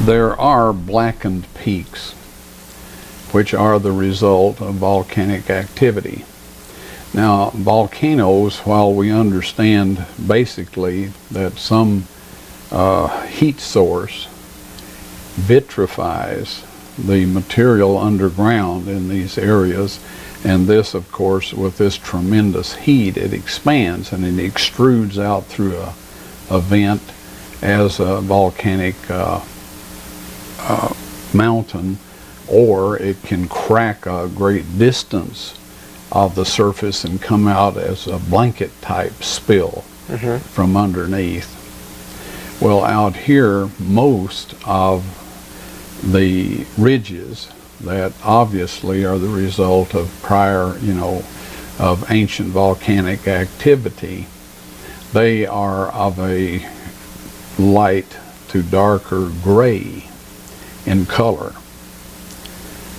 There are blackened peaks, which are the result of volcanic activity. Now, volcanoes, while we understand basically that some heat source vitrifies the material underground in these areas, and this, of course, with this tremendous heat, it expands and it extrudes out through a vent as a volcanic mountain, or it can crack a great distance of the surface and come out as a blanket type spill from underneath. Well, out here, most of the ridges that obviously are the result of prior, of ancient volcanic activity, they are of a light to darker gray in color.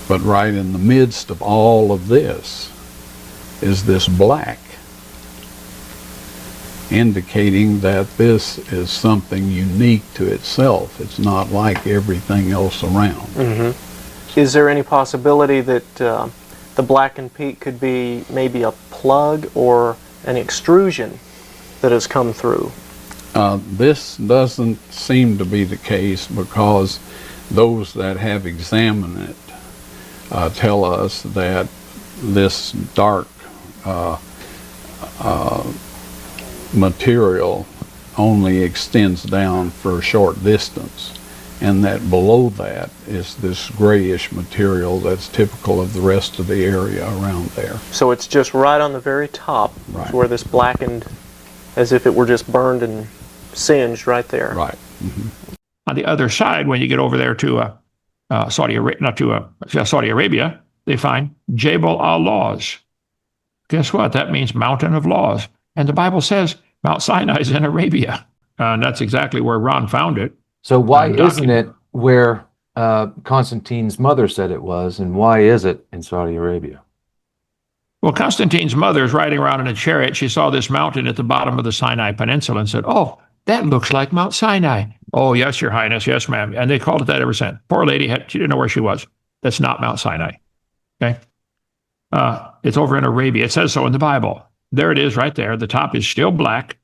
But right in the midst of all of this is this black, indicating that this is something unique to itself. It's not like everything else around. Is there any possibility that the blackened peak could be maybe a plug or an extrusion that has come through? This doesn't seem to be the case, because those that have examined it tell us that this dark material only extends down for a short distance, and that below that is this grayish material that's typical of the rest of the area around there. So it's just right on the very top, right, where this blackened, as if it were just burned and singed right there. Right. On the other side, when you get over there to Saudi Arabia, they find Jebel al-Laws. Guess what? That means mountain of laws. And the Bible says Mount Sinai is in Arabia. And that's exactly where Ron found it. So why isn't it where Constantine's mother said it was, and why is it in Saudi Arabia? Well, Constantine's mother is riding around in a chariot. She saw this mountain at the bottom of the Sinai Peninsula and said, "Oh, that looks like Mount Sinai." "Oh, yes, Your Highness, yes, ma'am." And they called it that ever since. Poor lady, she didn't know where she was. That's not Mount Sinai. Okay? It's over in Arabia. It says so in the Bible. There it is right there. The top is still black.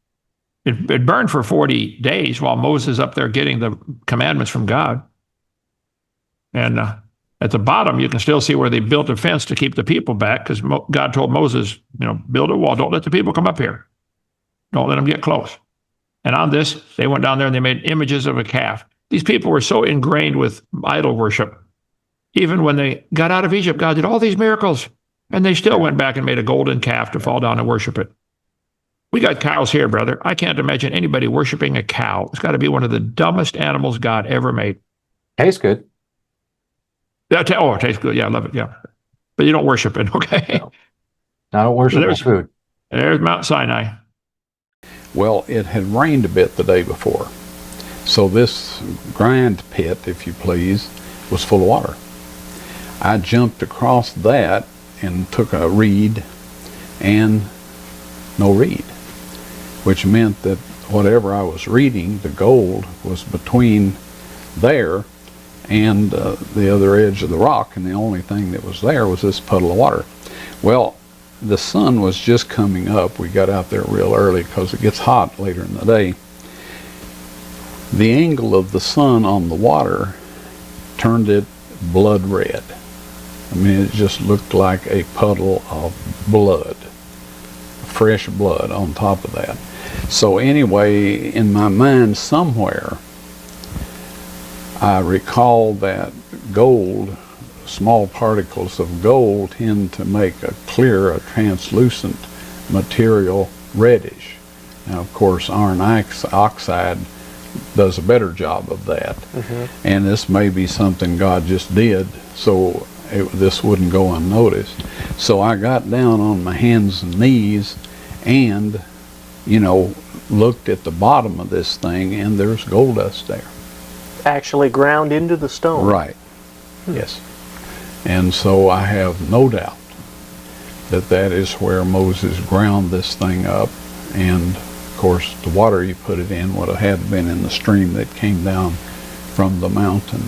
It burned for 40 days while Moses is up there getting the commandments from God. And at the bottom, you can still see where they built a fence to keep the people back, because God told Moses, build a wall. Don't let the people come up here. Don't let them get close. And on this, they went down there and they made images of a calf. These people were so ingrained with idol worship. Even when they got out of Egypt, God did all these miracles, and they still went back and made a golden calf to fall down and worship it. We got cows here, brother. I can't imagine anybody worshiping a cow. It's got to be one of the dumbest animals God ever made. Tastes good. Yeah, it tastes good. Yeah, I love it. Yeah. But you don't worship it, okay? No. I don't worship food. There's Mount Sinai. Well, it had rained a bit the day before, so this grind pit, if you please, was full of water. I jumped across that and took a reed and no reed, which meant that whatever I was reading, the gold, was between there and the other edge of the rock, and the only thing that was there was this puddle of water. Well, the sun was just coming up. We got out there real early because it gets hot later in the day. The angle of the sun on the water turned it blood red. I mean, it just looked like a puddle of blood, fresh blood on top of that. So anyway, in my mind somewhere, I recall that gold, small particles of gold, tend to make a clear, a translucent material reddish. Now, of course, iron oxide does a better job of that. And this may be something God just did so this wouldn't go unnoticed. So I got down on my hands and knees and, looked at the bottom of this thing, and there's gold dust there. Actually ground into the stone. Right. Yes. And so I have no doubt that that is where Moses ground this thing up, and of course the water you put it in would have had been in the stream that came down from the mountain.